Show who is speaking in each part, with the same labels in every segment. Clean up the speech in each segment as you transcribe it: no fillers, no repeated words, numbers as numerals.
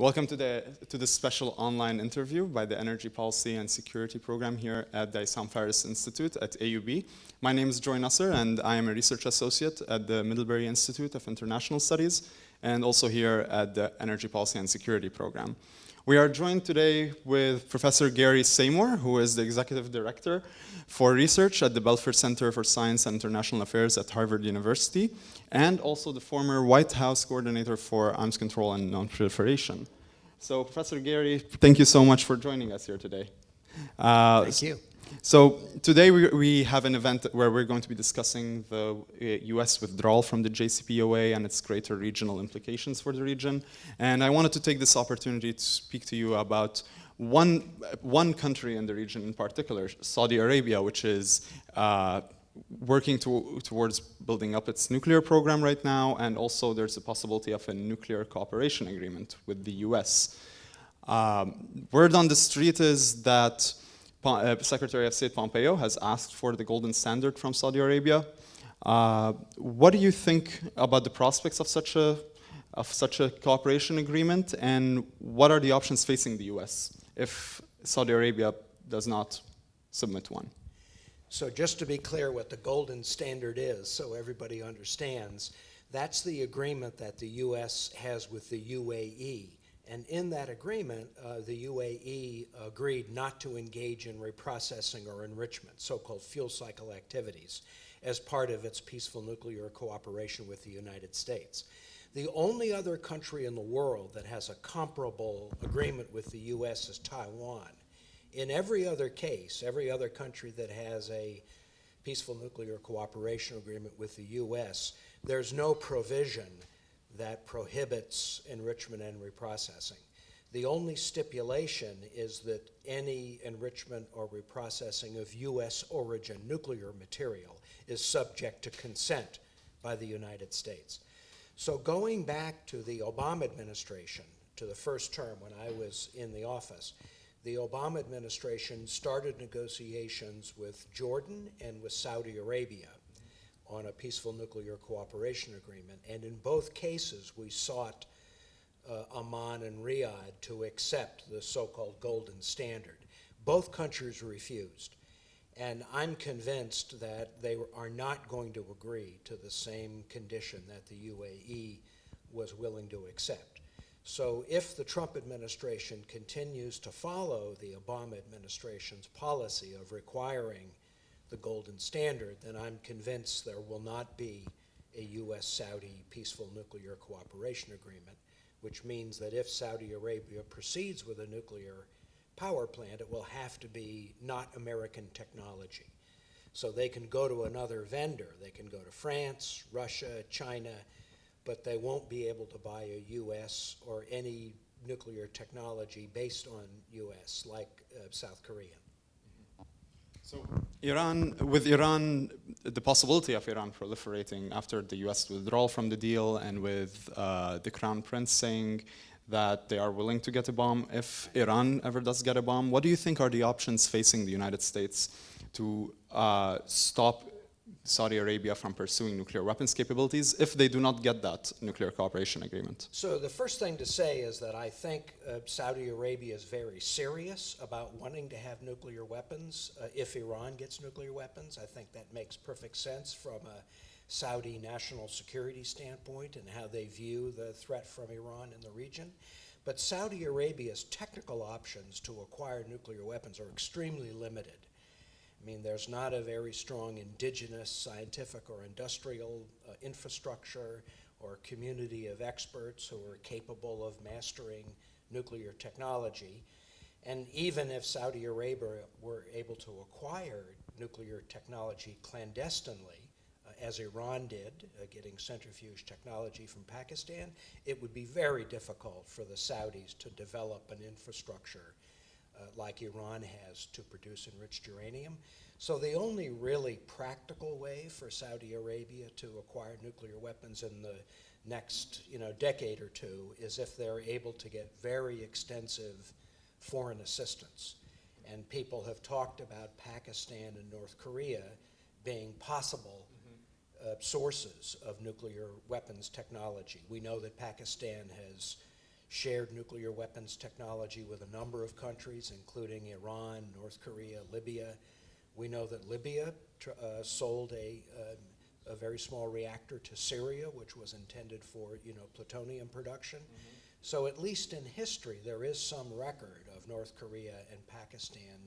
Speaker 1: Welcome to this special online interview by the Energy Policy and Security Program here at the Issam Faris Institute at AUB. My name is Nasr, and I am a research associate at the Middlebury Institute of International Studies, and also here at the Energy Policy and Security Program. We are joined today with Professor Gary Samore, who is the Executive Director for Research at the Belfer Center for Science and International Affairs at Harvard University, and also the former White House Coordinator for Arms Control and Non-Proliferation. So, Professor Gary, thank you so much for joining us here today.
Speaker 2: Thank you.
Speaker 1: So today we have an event where we're going to be discussing the US withdrawal from the JCPOA and its greater regional implications for the region. And I wanted to take this opportunity to speak to you about one country in the region in particular, Saudi Arabia, which is working towards building up its nuclear program right now, and also there's a possibility of a nuclear cooperation agreement with the US. Word on the street is that Secretary of State Pompeo has asked for the golden standard from Saudi Arabia. What do you think about the prospects of such a cooperation agreement, and what are the options facing the US if Saudi Arabia does not submit one?
Speaker 2: So just to be clear what the golden standard is, so everybody understands, that's the agreement that the US has with the UAE. And in that agreement, the UAE agreed not to engage in reprocessing or enrichment, so-called fuel cycle activities, as part of its peaceful nuclear cooperation with the United States. The only other country in the world that has a comparable agreement with the US is Taiwan. In every other case, every other country that has a peaceful nuclear cooperation agreement with the US, there's no provision that prohibits enrichment and reprocessing. The only stipulation is that any enrichment or reprocessing of US origin nuclear material is subject to consent by the United States. So going back to the Obama administration, to the first term when I was in the office, the Obama administration started negotiations with Jordan and with Saudi Arabia on a peaceful nuclear cooperation agreement. And in both cases, we sought Amman and Riyadh to accept the so-called golden standard. Both countries refused. And I'm convinced that they are not going to agree to the same condition that the UAE was willing to accept. So if the Trump administration continues to follow the Obama administration's policy of requiring the golden standard, then I'm convinced there will not be a US-Saudi peaceful nuclear cooperation agreement, which means that if Saudi Arabia proceeds with a nuclear power plant, it will have to be not American technology. So they can go to another vendor. They can go to France, Russia, China, but they won't be able to buy a US or any nuclear technology based on US, like South Korea.
Speaker 1: So with Iran, the possibility of Iran proliferating after the US withdrawal from the deal, and with the Crown Prince saying that they are willing to get a bomb if Iran ever does get a bomb, what do you think are the options facing the United States to stop Saudi Arabia from pursuing nuclear weapons capabilities if they do not get that nuclear cooperation agreement?
Speaker 2: So the first thing to say is that I think Saudi Arabia is very serious about wanting to have nuclear weapons if Iran gets nuclear weapons. I think that makes perfect sense from a Saudi national security standpoint and how they view the threat from Iran in the region. But Saudi Arabia's technical options to acquire nuclear weapons are extremely limited. I mean, there's not a very strong indigenous scientific or industrial infrastructure or community of experts who are capable of mastering nuclear technology. And even if Saudi Arabia were able to acquire nuclear technology clandestinely, as Iran did, getting centrifuge technology from Pakistan, it would be very difficult for the Saudis to develop an infrastructure like Iran has to produce enriched uranium. So the only really practical way for Saudi Arabia to acquire nuclear weapons in the next decade or two is if they're able to get very extensive foreign assistance. And people have talked about Pakistan and North Korea being possible sources of nuclear weapons technology. We know that Pakistan has shared nuclear weapons technology with a number of countries, including Iran, North Korea, Libya. We know that Libya sold a very small reactor to Syria, which was intended for, plutonium production. Mm-hmm. So at least in history, there is some record of North Korea and Pakistan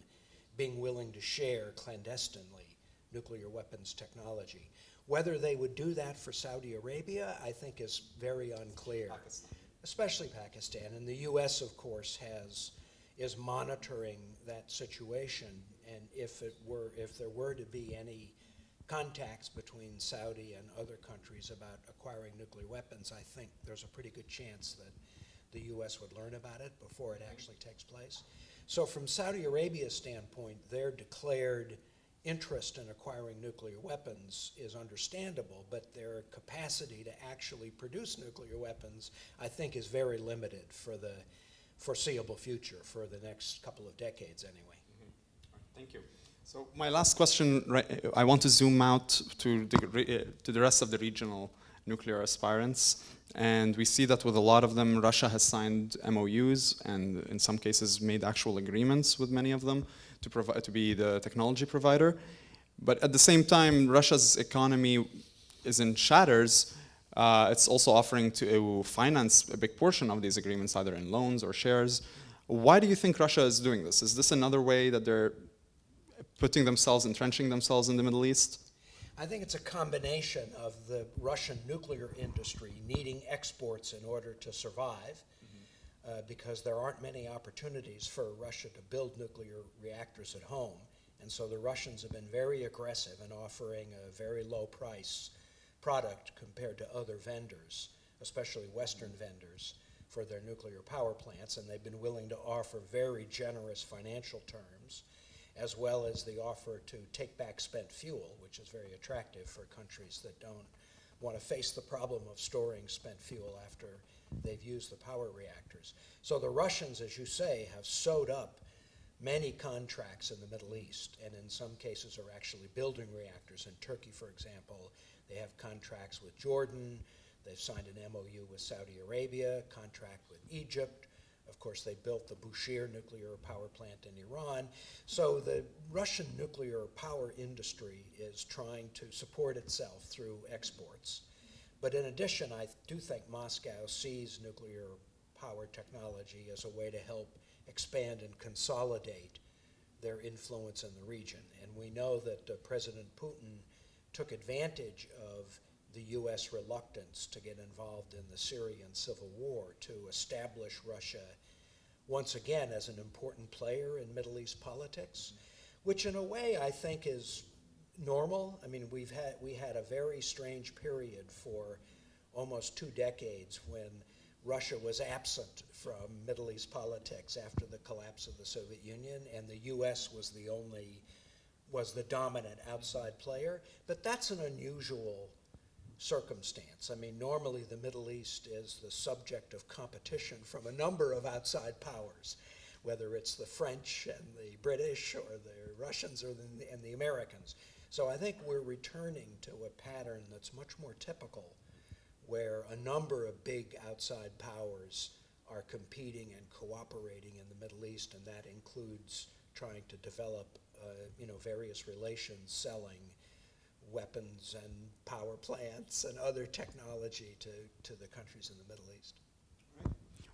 Speaker 2: being willing to share clandestinely nuclear weapons technology. Whether they would do that for Saudi Arabia, I think is very unclear. Pakistan. Especially Pakistan. And the US, of course, is monitoring that situation. And if there were to be any contacts between Saudi and other countries about acquiring nuclear weapons, I think there's a pretty good chance that the US would learn about it before it actually takes place. So from Saudi Arabia's standpoint, their declared interest in acquiring nuclear weapons is understandable, but their capacity to actually produce nuclear weapons, I think, is very limited for the foreseeable future, for the next couple of decades anyway.
Speaker 1: Mm-hmm. Thank you. So my last question, I want to zoom out to the rest of the regional nuclear aspirants. And we see that with a lot of them, Russia has signed MOUs and in some cases made actual agreements with many of them to be the technology provider. But at the same time, Russia's economy is in shatters. It's also offering to finance a big portion of these agreements, either in loans or shares. Why do you think Russia is doing this? Is this another way that they're entrenching themselves in the Middle East?
Speaker 2: I think it's a combination of the Russian nuclear industry needing exports in order to survive, because there aren't many opportunities for Russia to build nuclear reactors at home. And so the Russians have been very aggressive in offering a very low price product compared to other vendors, especially Western vendors, for their nuclear power plants. And they've been willing to offer very generous financial terms, as well as the offer to take back spent fuel, which is very attractive for countries that don't want to face the problem of storing spent fuel after they've used the power reactors. So the Russians, as you say, have sewed up many contracts in the Middle East, and in some cases are actually building reactors. In Turkey, for example, they have contracts with Jordan. They've signed an MOU with Saudi Arabia, contract with Egypt. Of course, they built the Bushehr nuclear power plant in Iran. So the Russian nuclear power industry is trying to support itself through exports. But in addition, I do think Moscow sees nuclear power technology as a way to help expand and consolidate their influence in the region. And we know that President Putin took advantage of the U.S. reluctance to get involved in the Syrian civil war to establish Russia once again as an important player in Middle East politics, which in a way I think is normal. I mean, we had a very strange period for almost 2 decades when Russia was absent from Middle East politics after the collapse of the Soviet Union, and the U.S. was the dominant outside player. But that's an unusual circumstance. I mean, normally the Middle East is the subject of competition from a number of outside powers, whether it's the French and the British or the Russians and the Americans. So I think we're returning to a pattern that's much more typical, where a number of big outside powers are competing and cooperating in the Middle East, and that includes trying to develop various relations, selling weapons and power plants and other technology to the countries in the Middle East.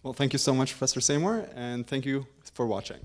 Speaker 1: Well, thank you so much, Professor Samore, and thank you for watching.